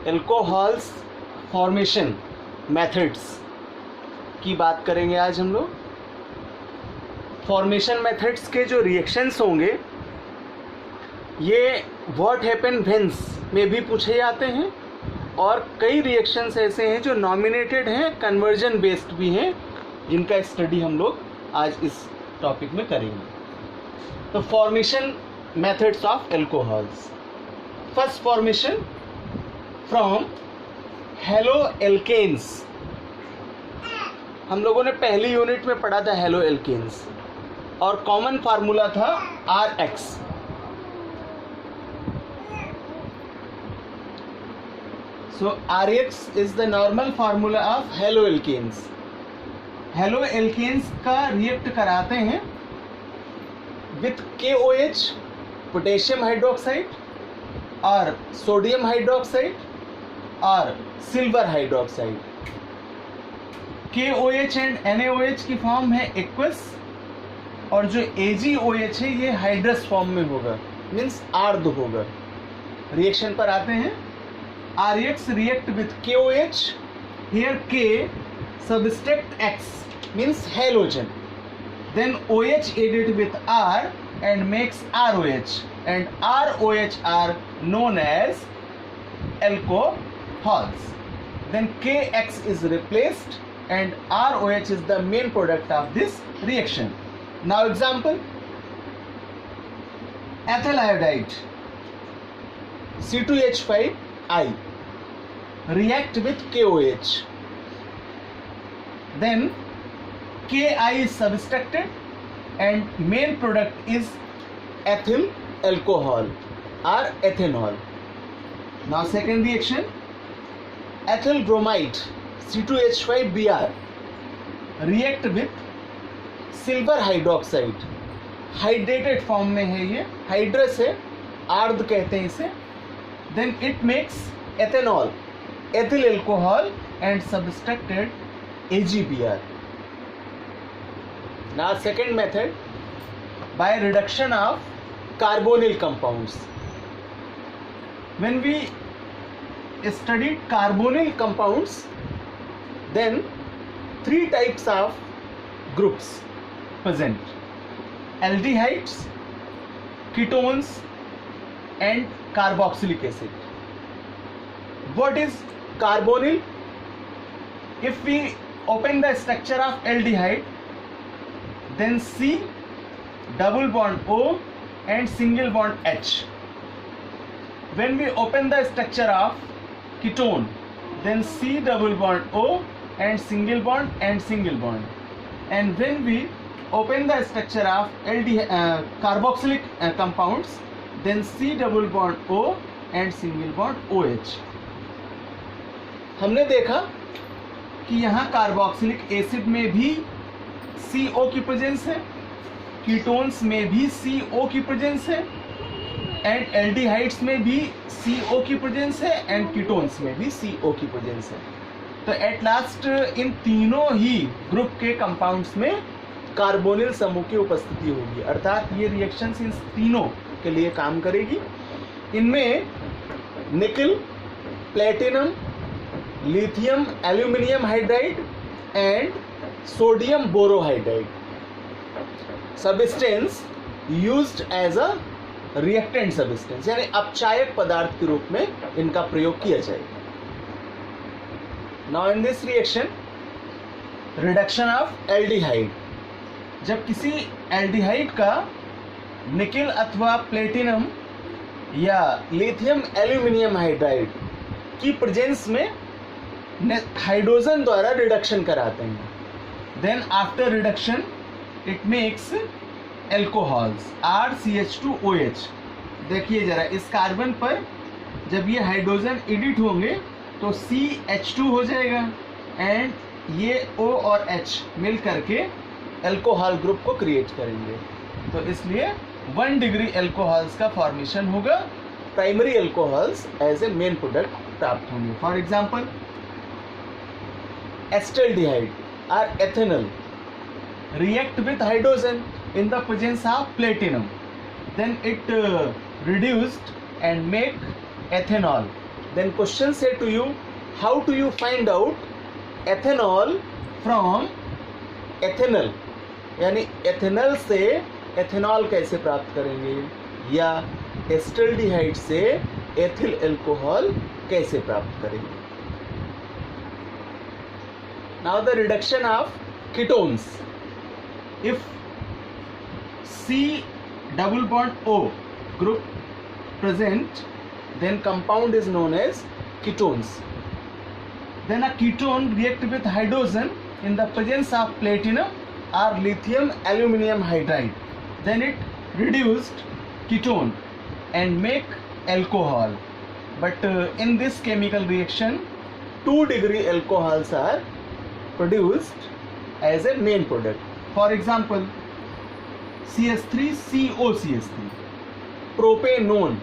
Alcohols formation methods की बात करेंगे आज हम लोग। फॉर्मेशन मेथड्स के जो रिएक्शंस होंगे ये व्हाट हैपन व्हेंस में भी पूछे जाते हैं, और कई रिएक्शंस ऐसे हैं जो नॉमिनेटेड हैं, कन्वर्जन बेस्ड भी हैं, जिनका स्टडी हम लोग आज इस टॉपिक में करेंगे। तो formation methods of alcohols. First formation from haloalkanes. हम लोगों ने पहली यूनिट में पढ़ा था हेलो एल्केन्स, और कॉमन फार्मूला था RX। So RX is the normal formula of haloalkanes. Haloalkanes का रिएक्ट कराते हैं विथ KOH पोटेशियम हाइड्रोक्साइड और सोडियम हाइड्रोक्साइड और silver hydroxide. KOH and NaOH की फॉर्म है एक्वस, और जो AgOH है ये हाइड्रस फॉर्म में होगा, मीन्स आर्ध होगा। रिएक्शन पर आते हैं। RX react with KOH, here K subtract X means halogen, then OH added with R and makes ROH, and ROH are known as alcohols. Then KX is replaced and ROH is the main product of this reaction. Now example, ethyl iodide C2H5I react with KOH, then Ki is subtracted and main product is ethyl alcohol or ethanol. Now second reaction, ethyl bromide C2H5Br react with silver hydroxide, hydrated form में है, ये hydrous है, आर्ध कहते हैं इसे। Then it makes ethanol, ethyl alcohol and subtracted AgBr. Now second method, by reduction of carbonyl compounds. When we studied carbonyl compounds, then three types of groups present: aldehydes, ketones and carboxylic acid. What is carbonyl? If we open the structure of aldehyde, then C double bond O and single bond H. When we open the structure of ketone, then C double bond O and single bond. And when we open the structure of carboxylic compounds, then C double bond O and single bond OH. हमने देखा कि यहाँ carboxylic acid में भी CO की presence है, ketones में भी CO की प्रेजेंस है, एंड एल्डिहाइड्स में भी CO की प्रेजेंस है, एंड कीटोन्स में भी CO की प्रेजेंस है। तो एट लास्ट इन तीनों ही ग्रुप के कंपाउंड्स में कार्बोनिल समूह की उपस्थिति होगी, अर्थात ये रिएक्शंस इन तीनों के लिए काम करेगी। इनमें nickel, platinum, lithium aluminium hydride and sodium borohydride substance used as a reactant substance, यानी अपचायक पदार्थ के रूप में इनका प्रयोग किया जाएगा। Now in this reaction, reduction of aldehyde, जब किसी एल्डिहाइड का निकल अथवा प्लेटिनम या लिथियम एल्यूमिनियम हाइड्राइड की प्रेजेंस में हाइड्रोजन द्वारा रिडक्शन कराते हैं, then after reduction it makes alcohols RCH2OH। देखिए जरा, इस कार्बन पर जब ये हाइड्रोजन एडिट होंगे तो CH2 हो जाएगा, एंड ये O और H मिल करके एल्कोहल ग्रुप को क्रिएट करेंगे। तो इसलिए 1 डिग्री एल्कोहल्स का फॉर्मेशन होगा, primary alcohols as a main product प्राप्त होंगे। फॉर एग्जाम्पल, एस्टल्डिहाइड और ethanol react with hydrogen in the presence of platinum, then it reduced and make ethanol, then question say to you, how do you find out ethanol from ethanol, यानी ethanol से ethanol कैसे प्राप्त करेंगे, या acetaldehyde से ethyl alcohol कैसे प्राप्त करेंगे. Now the reduction of ketones. If C double bond O group present, then compound is known as ketones. Then a ketone react with hydrogen in the presence of platinum or lithium aluminum hydride. Then it reduced ketone and make alcohol. But in this chemical reaction, 2-degree alcohols are produced as a main product. For example, CH3COCH3, propanone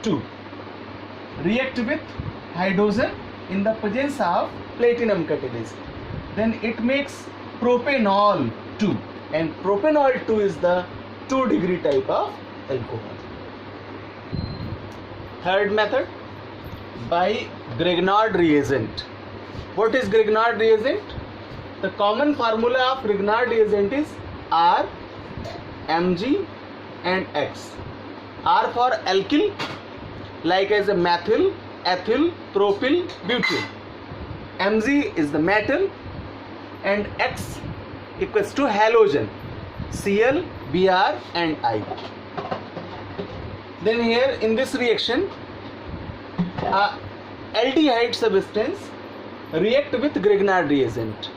2 react with hydrogen in the presence of platinum catalyst. Then it makes propanol 2, and propanol 2 is the 2-degree type of alcohol. Third method, by Grignard reagent. What is Grignard reagent? The common formula of Grignard reagent is R, Mg and X. R for alkyl, like as a methyl, ethyl, propyl, butyl. Mg is the metal, and X equals to halogen, Cl, Br and I. Then here in this reaction, aldehyde substance react with Grignard reagent.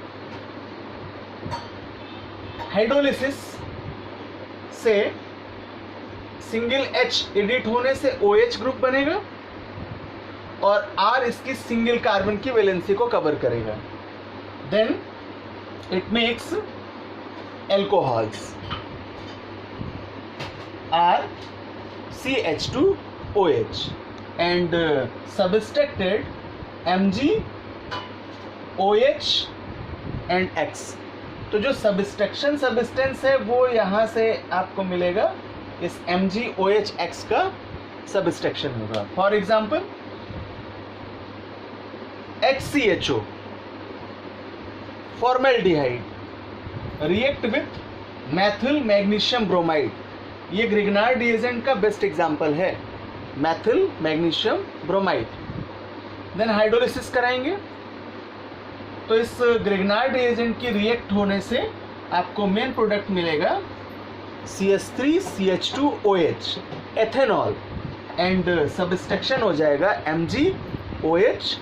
Hydrolysis से single H added होने से OH group बनेगा और R इसकी single carbon की valency को cover करेगा. Then it makes alcohols R CH2OH and subtracted Mg OH and X. तो जो सबस्ट्रक्शन सब्सटेंस है वो यहाँ से आपको मिलेगा, इस MgOH का सबस्ट्रक्शन होगा. For example HCHO formaldehyde react with methyl magnesium bromide. ये ग्रिग्नार्ड रिएजेंट का बेस्ट एग्जाम्पल है, methyl magnesium bromide. Then hydrolysis कराएंगे तो इस ग्रिग्नार्ड रिएजेंट की रिएक्ट होने से आपको मेन प्रोडक्ट मिलेगा CH3CH2OH एथेनॉल, एंड सबस्ट्रक्शन हो जाएगा MgOH-Br.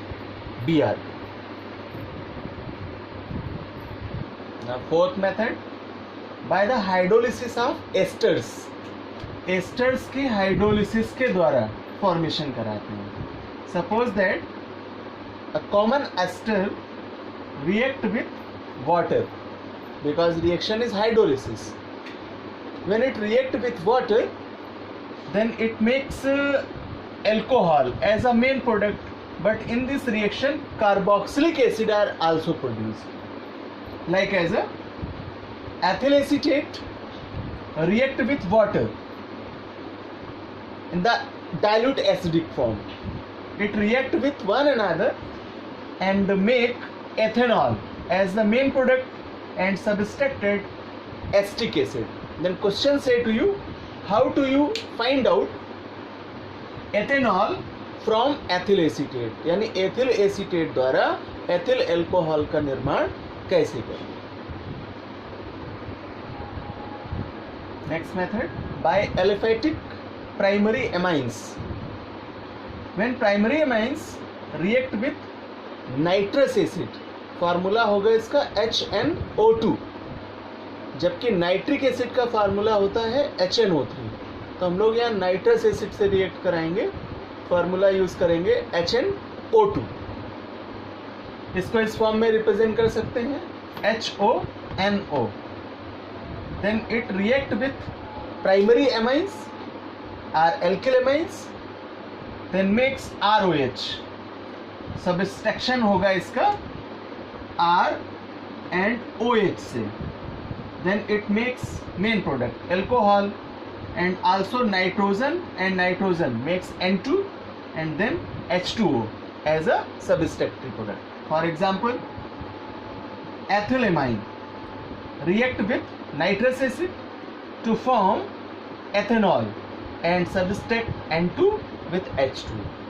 Fourth method, by the hydrolysis of esters. Esters के हाइड्रोलिसिस के द्वारा फॉर्मेशन कराते हैं. Suppose that a common ester react with water, because reaction is hydrolysis. When it react with water, then it makes alcohol as a main product, but in this reaction carboxylic acid are also produced, like as a ethyl acetate react with water in the dilute acidic form. It react with one another and make ethanol as the main product and subtracted acetic acid. Then question say to you, how do you find out ethanol from ethyl acetate, यानी ethyl acetate द्वारा ethyl alcohol का निर्माण कैसे करें. Next method, by aliphatic primary amines. When primary amines react with nitrous acid, formula होगा इसका HNO2, जबकि nitric acid का फार्मूला होता है HNO3. तो हम लोग यहाँ नाइट्रस एसिड से रिएक्ट कराएंगे, फार्मूला यूज करेंगे HNO2. इसको इस फॉर्म में रिप्रेजेंट कर सकते हैं HONO. Then it react with primary amines or alkyl amines, then makes ROH. Subtraction होगा इसका R and OH से. Then it makes main product alcohol, and also nitrogen, and nitrogen makes N2 and then H2O as a substitutory product. For example, ethylamine react with nitrous acid to form ethanol and subtract N2 with H2.